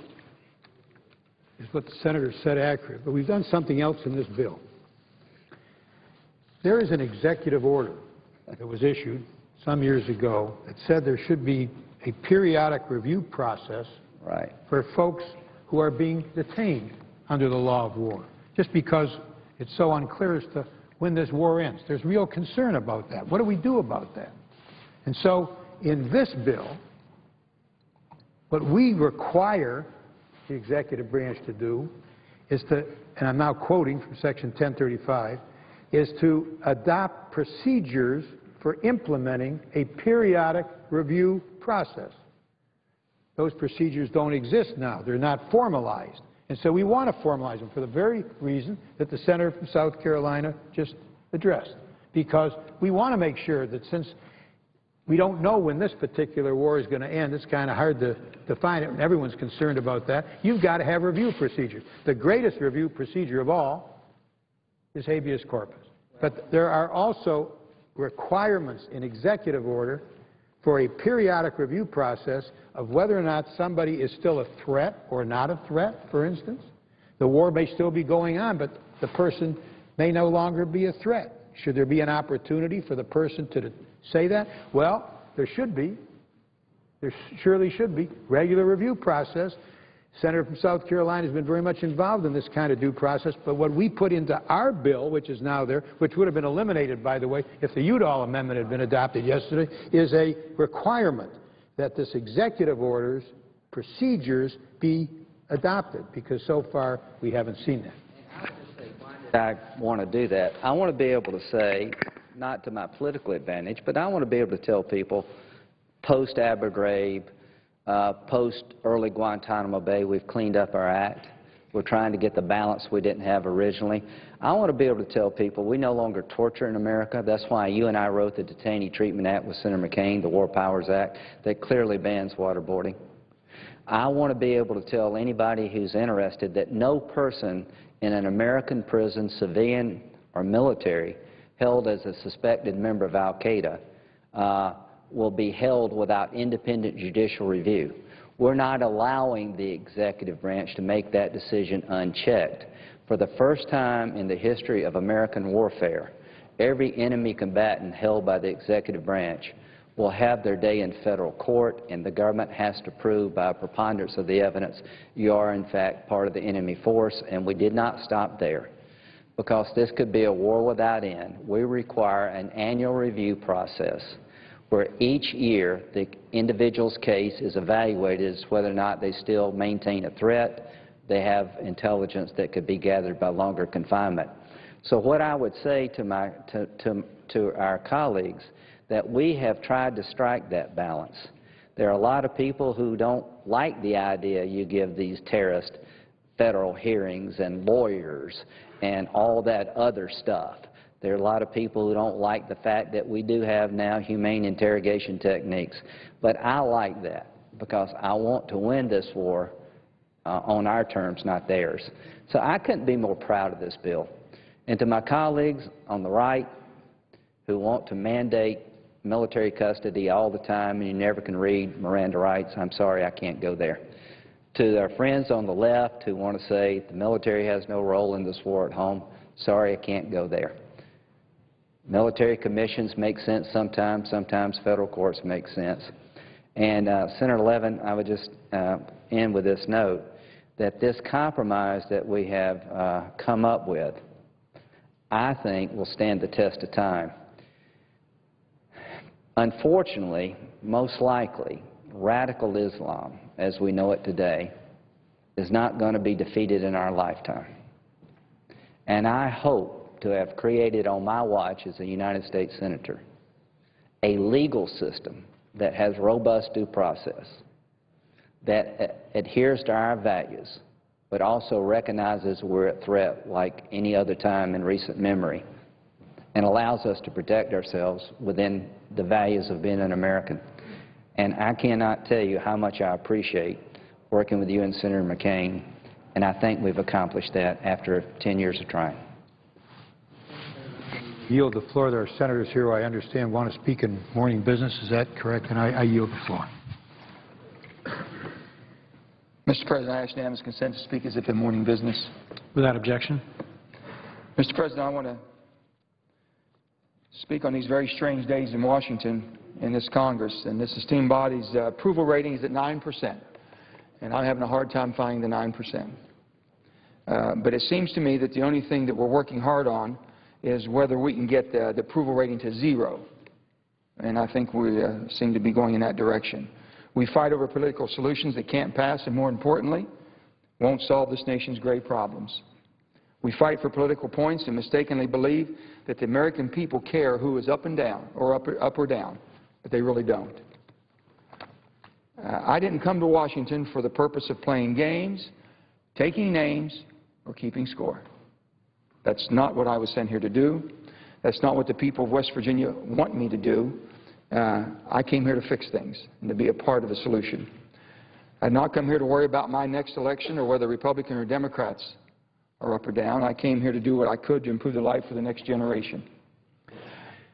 is what the Senator said accurate, but we've done something else in this bill. There is an executive order that was issued some years ago that said there should be a periodic review process for folks who are being detained under the law of war, just because it's so unclear as to when this war ends. There's real concern about that. What do we do about that? And so in this bill, what we require the executive branch to do is to, and I'm now quoting from Section 1035, is to adopt procedures for implementing a periodic review process. Those procedures don't exist now. They're not formalized. And so we want to formalize them for the very reason that the Senator from South Carolina just addressed, because we want to make sure that, since we don't know when this particular war is going to end, it's kind of hard to define it, and everyone's concerned about that, you've got to have review procedures. The greatest review procedure of all is habeas corpus. But there are also requirements in executive order for a periodic review process of whether or not somebody is still a threat or not a threat, for instance. The war may still be going on, but the person may no longer be a threat. Should there be an opportunity for the person to say that? Well, there should be. There surely should be. Regular review process. Senator from South Carolina has been very much involved in this kind of due process, but what we put into our bill, which is now there, which would have been eliminated, by the way, if the Udall Amendment had been adopted yesterday, is a requirement that this executive order's procedures be adopted, because so far we haven't seen that. I want to do that. I want to be able to say, not to my political advantage, but I want to be able to tell people post-Abu Ghraib, post-early Guantanamo Bay, we've cleaned up our act. We're trying to get the balance we didn't have originally. I want to be able to tell people we no longer torture in America. That's why you and I wrote the Detainee Treatment Act with Senator McCain, the War Powers Act, that clearly bans waterboarding. I want to be able to tell anybody who's interested that no person in an American prison, civilian or military, held as a suspected member of al-Qaeda will be held without independent judicial review. We're not allowing the executive branch to make that decision unchecked. For the first time in the history of American warfare, every enemy combatant held by the executive branch will have their day in federal court, and the government has to prove by a preponderance of the evidence you are in fact part of the enemy force. And we did not stop there, because this could be a war without end. We require an annual review process where each year the individual's case is evaluated as whether or not they still maintain a threat, they have intelligence that could be gathered by longer confinement. So what I would say to our colleagues, that we have tried to strike that balance. There are a lot of people who don't like the idea you give these terrorists federal hearings and lawyers and all that other stuff. There are a lot of people who don't like the fact that we do have now humane interrogation techniques. But I like that, because I want to win this war on our terms, not theirs. So I couldn't be more proud of this bill. And to my colleagues on the right who want to mandate military custody all the time and you never can read Miranda rights, I'm sorry, I can't go there. To our friends on the left who want to say the military has no role in this war at home, sorry, I can't go there. Military commissions make sense sometimes. Sometimes federal courts make sense. And Senator Levin, I would just end with this note, that this compromise that we have come up with, I think will stand the test of time. Unfortunately, most likely, radical Islam, as we know it today, is not going to be defeated in our lifetime. And I hope to have created on my watch as a United States Senator a legal system that has robust due process, that adheres to our values, but also recognizes we're at threat like any other time in recent memory, and allows us to protect ourselves within the values of being an American. And I cannot tell you how much I appreciate working with you and Senator McCain, and I think we've accomplished that after 10 years of trying. Yield the floor. There are senators here who I understand want to speak in morning business. Is that correct? And I yield the floor. Mr. President, I ask unanimous consent to speak as if in morning business. Without objection. Mr. President, I want to speak on these very strange days in Washington in this Congress, and this esteemed body's approval rating is at 9%, and I'm having a hard time finding the 9%. But it seems to me that the only thing that we're working hard on is whether we can get the approval rating to 0, and I think we seem to be going in that direction. We fight over political solutions that can't pass, and more importantly, won't solve this nation's grave problems. We fight for political points and mistakenly believe that the American people care who is up and down, or up or down, but they really don't. I didn't come to Washington for the purpose of playing games, taking names, or keeping score. That's not what I was sent here to do. That's not what the people of West Virginia want me to do. I came here to fix things and to be a part of the solution. I did not come here to worry about my next election or whether Republican or Democrats are up or down. I came here to do what I could to improve the life of the next generation.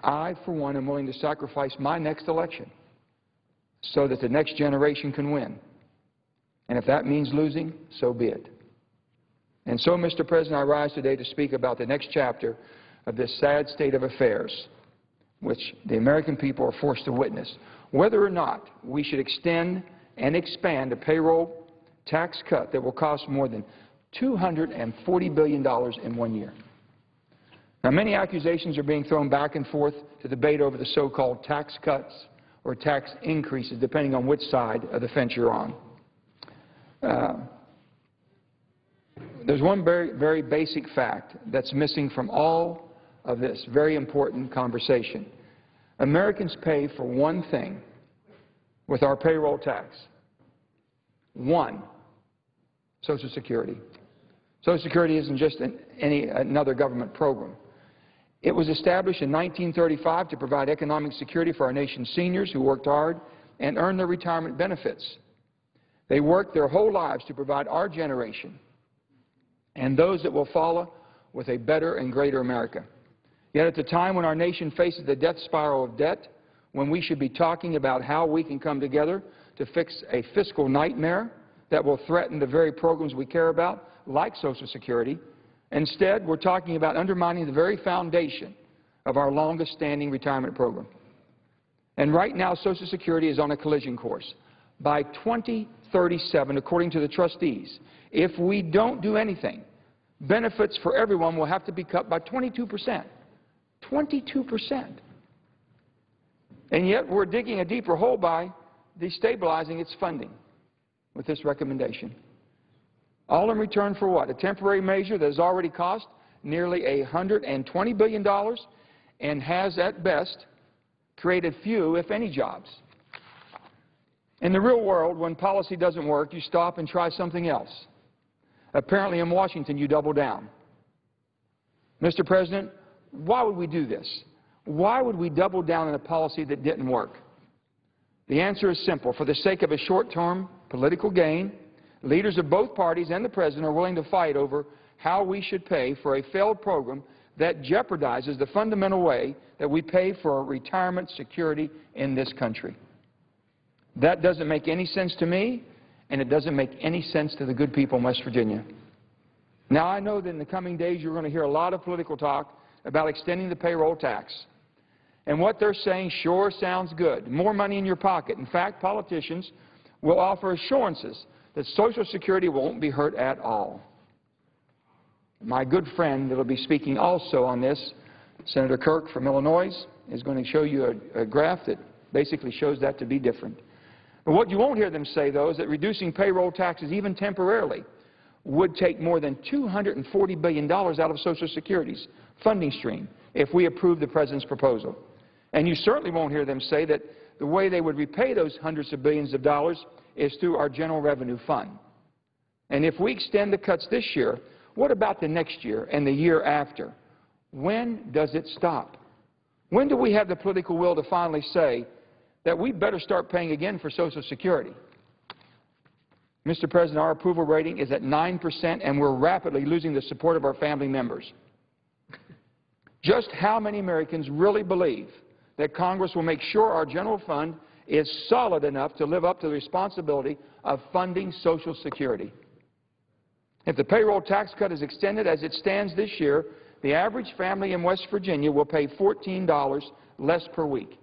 I, for one, am willing to sacrifice my next election so that the next generation can win. And if that means losing, so be it. And so, Mr. President, I rise today to speak about the next chapter of this sad state of affairs which the American people are forced to witness, whether or not we should extend and expand a payroll tax cut that will cost more than $240 billion in 1 year. Now, many accusations are being thrown back and forth to debate over the so-called tax cuts or tax increases, depending on which side of the fence you're on. there's one very basic fact that's missing from all of this very important conversation. Americans pay for one thing with our payroll tax. One, Social Security. Social Security isn't just another government program. It was established in 1935 to provide economic security for our nation's seniors who worked hard and earned their retirement benefits. They worked their whole lives to provide our generation and those that will follow with a better and greater America. Yet at the time when our nation faces the death spiral of debt, when we should be talking about how we can come together to fix a fiscal nightmare that will threaten the very programs we care about, like Social Security, instead we're talking about undermining the very foundation of our longest-standing retirement program. And right now, Social Security is on a collision course. By 2037, according to the trustees, if we don't do anything, benefits for everyone will have to be cut by 22%. 22%. And yet we're digging a deeper hole by destabilizing its funding with this recommendation. All in return for what? A temporary measure that has already cost nearly $120 billion and has, at best, created few, if any, jobs. In the real world, when policy doesn't work, you stop and try something else. Apparently in Washington, you double down. Mr. President, why would we do this? Why would we double down on a policy that didn't work? The answer is simple. For the sake of a short-term political gain, leaders of both parties and the President are willing to fight over how we should pay for a failed program that jeopardizes the fundamental way that we pay for retirement security in this country. That doesn't make any sense to me, and it doesn't make any sense to the good people in West Virginia. Now, I know that in the coming days you're going to hear a lot of political talk about extending the payroll tax. And what they're saying sure sounds good. More money in your pocket. In fact, politicians will offer assurances that Social Security won't be hurt at all. My good friend that will be speaking also on this, Senator Kirk from Illinois, is going to show you a graph that basically shows that to be different. But what you won't hear them say, though, is that reducing payroll taxes, even temporarily, would take more than $240 billion out of Social Security's funding stream if we approve the President's proposal. And you certainly won't hear them say that the way they would repay those hundreds of billions of dollars is through our General Revenue Fund. And if we extend the cuts this year, what about the next year and the year after? When does it stop? When do we have the political will to finally say that we better start paying again for Social Security? Mr. President, our approval rating is at 9%, and we're rapidly losing the support of our family members. Just how many Americans really believe that Congress will make sure our general fund is solid enough to live up to the responsibility of funding Social Security? If the payroll tax cut is extended as it stands this year, the average family in West Virginia will pay $14 less per week.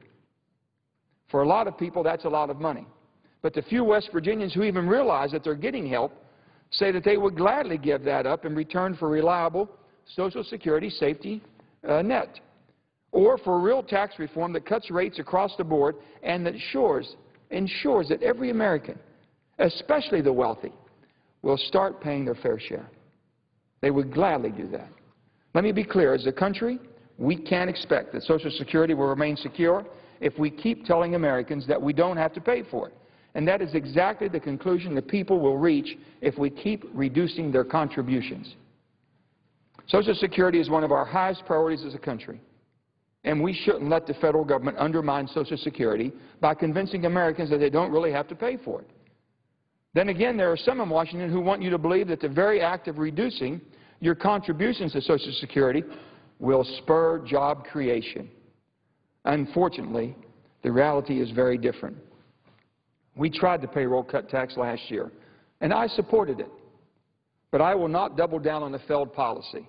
For a lot of people, that's a lot of money. But the few West Virginians who even realize that they're getting help say that they would gladly give that up in return for reliable Social Security safety net, or for real tax reform that cuts rates across the board and that ensures that every American, especially the wealthy, will start paying their fair share. They would gladly do that. Let me be clear. As a country, we can't expect that Social Security will remain secure if we keep telling Americans that we don't have to pay for it. And that is exactly the conclusion the people will reach if we keep reducing their contributions. Social Security is one of our highest priorities as a country. And we shouldn't let the federal government undermine Social Security by convincing Americans that they don't really have to pay for it. Then again, there are some in Washington who want you to believe that the very act of reducing your contributions to Social Security will spur job creation. Unfortunately, the reality is very different. We tried the payroll cut tax last year, and I supported it. But I will not double down on a failed policy,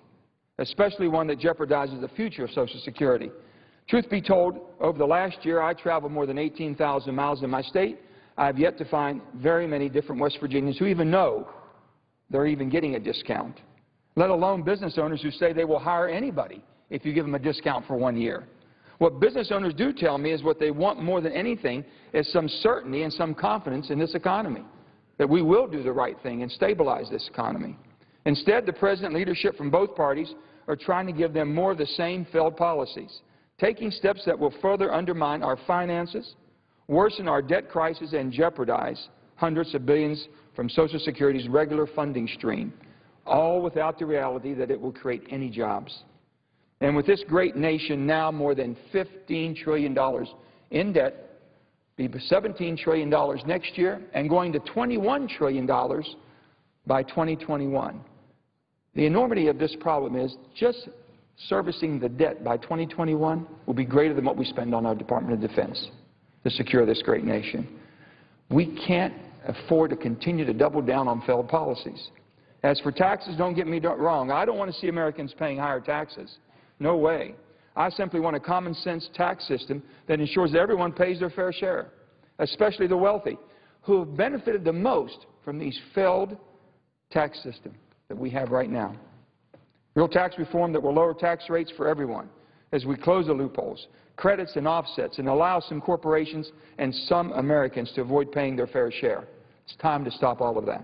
especially one that jeopardizes the future of Social Security. Truth be told, over the last year, I traveled more than 18,000 miles in my state. I have yet to find very many different West Virginians who even know they're even getting a discount, let alone business owners who say they will hire anybody if you give them a discount for 1 year. What business owners do tell me is what they want more than anything is some certainty and some confidence in this economy, that we will do the right thing and stabilize this economy. Instead, the President and leadership from both parties are trying to give them more of the same failed policies, taking steps that will further undermine our finances, worsen our debt crisis, and jeopardize hundreds of billions from Social Security's regular funding stream, all without the reality that it will create any jobs. And with this great nation now more than $15 trillion in debt, be $17 trillion next year, and going to $21 trillion by 2021. The enormity of this problem is just servicing the debt by 2021 will be greater than what we spend on our Department of Defense to secure this great nation. We can't afford to continue to double down on failed policies. As for taxes, don't get me wrong. I don't want to see Americans paying higher taxes. No way. I simply want a common-sense tax system that ensures that everyone pays their fair share, especially the wealthy, who have benefited the most from these failed tax systems that we have right now. Real tax reform that will lower tax rates for everyone as we close the loopholes, credits and offsets, and allow some corporations and some Americans to avoid paying their fair share. It's time to stop all of that.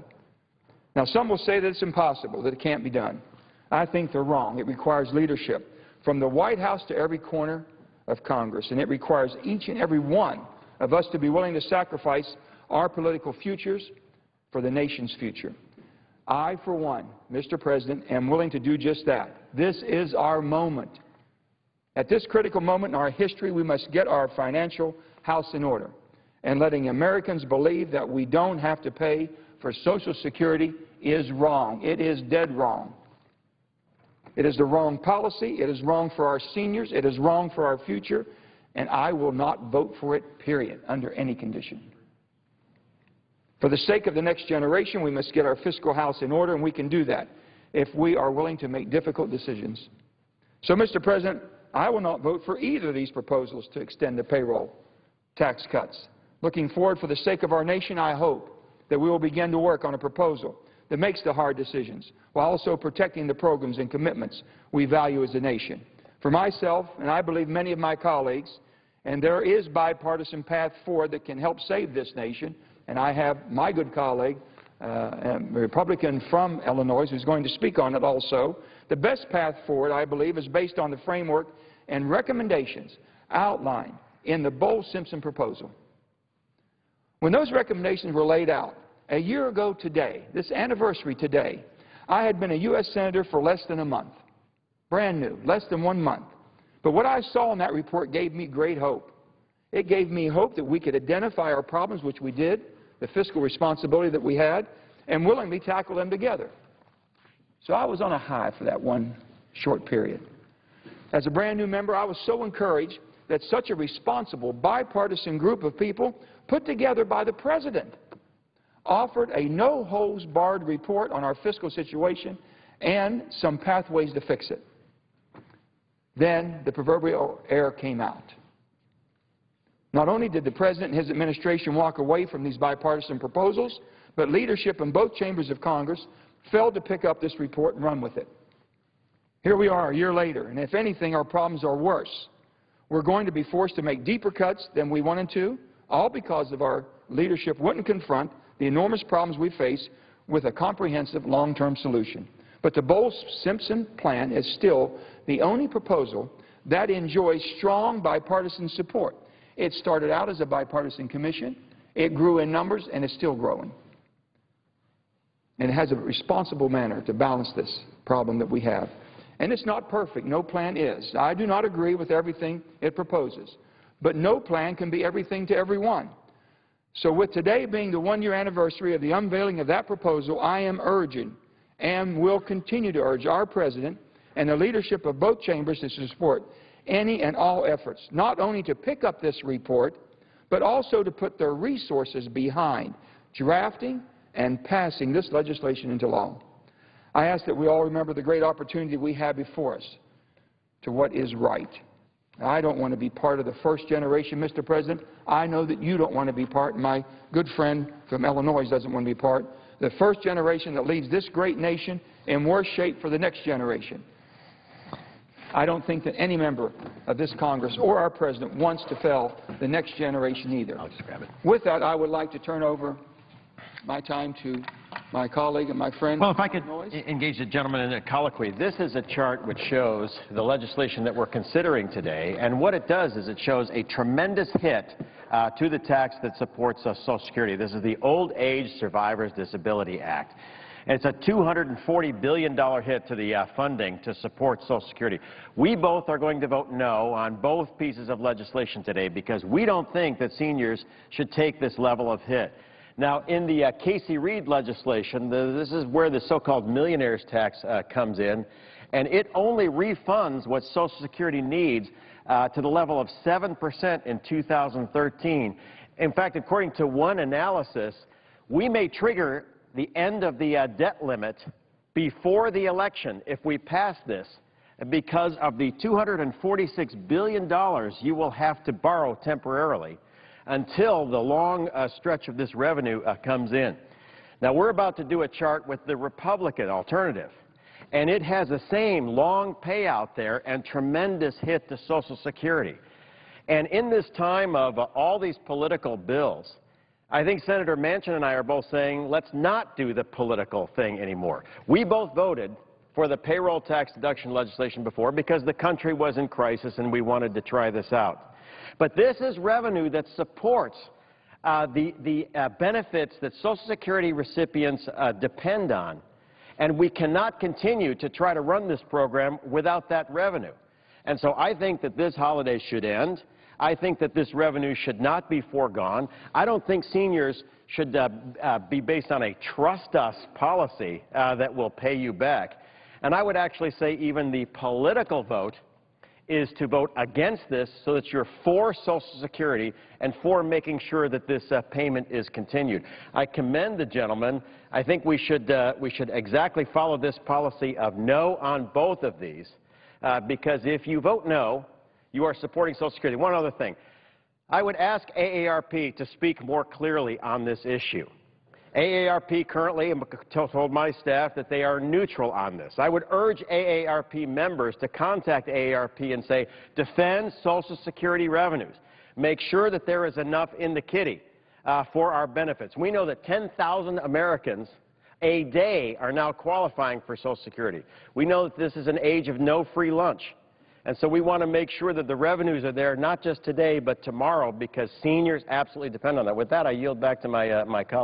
Now, some will say that it's impossible, that it can't be done. I think they're wrong. It requires leadership from the White House to every corner of Congress, and it requires each and every one of us to be willing to sacrifice our political futures for the nation's future. I, for one, Mr. President, am willing to do just that. This is our moment. At this critical moment in our history, we must get our financial house in order, and letting Americans believe that we don't have to pay for Social Security is wrong. It is dead wrong. It is the wrong policy. It is wrong for our seniors. It is wrong for our future, and I will not vote for it, period, under any condition. For the sake of the next generation, we must get our fiscal house in order, and we can do that if we are willing to make difficult decisions. So, Mr. President, I will not vote for either of these proposals to extend the payroll tax cuts. Looking forward, for the sake of our nation, I hope that we will begin to work on a proposal that makes the hard decisions while also protecting the programs and commitments we value as a nation. For myself, and I believe many of my colleagues, and there is bipartisan path forward that can help save this nation, and I have my good colleague, a Republican from Illinois, who's going to speak on it also. The best path forward, I believe, is based on the framework and recommendations outlined in the Bowles-Simpson proposal. When those recommendations were laid out, a year ago today, this anniversary today, I had been a U.S. Senator for less than a month, brand new, less than 1 month. But what I saw in that report gave me great hope. It gave me hope that we could identify our problems, which we did, the fiscal responsibility that we had, and willingly tackle them together. So I was on a high for that one short period. As a brand new member, I was so encouraged that such a responsible, bipartisan group of people put together by the President offered a no-holds-barred report on our fiscal situation and some pathways to fix it. Then the proverbial air came out. Not only did the President and his administration walk away from these bipartisan proposals, but leadership in both chambers of Congress failed to pick up this report and run with it. Here we are a year later, and if anything, our problems are worse. We're going to be forced to make deeper cuts than we wanted to, all because of our leadership wouldn't confront the enormous problems we face with a comprehensive long-term solution. But the Bowles-Simpson plan is still the only proposal that enjoys strong bipartisan support. It started out as a bipartisan commission. It grew in numbers, and it's still growing. And it has a responsible manner to balance this problem that we have. And it's not perfect. No plan is. I do not agree with everything it proposes. But no plan can be everything to everyone. So with today being the one-year anniversary of the unveiling of that proposal, I am urging and will continue to urge our President and the leadership of both chambers to support any and all efforts, not only to pick up this report, but also to put their resources behind drafting and passing this legislation into law. I ask that we all remember the great opportunity we have before us to what is right. I don't want to be part of the first generation, Mr. President. I know that you don't want to be part, and my good friend from Illinois doesn't want to be part. The first generation that leads this great nation in worse shape for the next generation. I don't think that any member of this Congress or our President wants to fail the next generation either. I'll just grab it. With that, I would like to turn over my time to my colleague and my friend. Well, if I could engage the gentleman in a colloquy, this is a chart which shows the legislation that we're considering today, and what it does is it shows a tremendous hit to the tax that supports Social Security. This is the Old Age Survivors Disability Act. It's a $240 billion hit to the funding to support Social Security. We both are going to vote no on both pieces of legislation today because we don't think that seniors should take this level of hit. Now, in the Casey Reed legislation, this is where the so-called millionaire's tax comes in, and it only refunds what Social Security needs to the level of 7% in 2013. In fact, according to one analysis, we may trigger the end of the debt limit before the election if we pass this because of the $246 billion you will have to borrow temporarily until the long stretch of this revenue comes in. Now, we're about to do a chart with the Republican alternative, and it has the same long payout there and tremendous hit to Social Security. And in this time of all these political bills, I think Senator Manchin and I are both saying, let's not do the political thing anymore. We both voted for the payroll tax deduction legislation before because the country was in crisis and we wanted to try this out. But this is revenue that supports the benefits that Social Security recipients depend on. And we cannot continue to try to run this program without that revenue. And so I think that this holiday should end. I think that this revenue should not be foregone. I don't think seniors should be based on a trust us policy that will pay you back. And I would actually say even the political vote is to vote against this so that you're for Social Security and for making sure that this payment is continued. I commend the gentleman. I think we should exactly follow this policy of no on both of these because if you vote no, you are supporting Social Security. One other thing. I would ask AARP to speak more clearly on this issue. AARP currently told my staff that they are neutral on this. I would urge AARP members to contact AARP and say, defend Social Security revenues. Make sure that there is enough in the kitty for our benefits. We know that 10,000 Americans a day are now qualifying for Social Security. We know that this is an age of no free lunch. And so we want to make sure that the revenues are there, not just today, but tomorrow, because seniors absolutely depend on that. With that, I yield back to my colleague.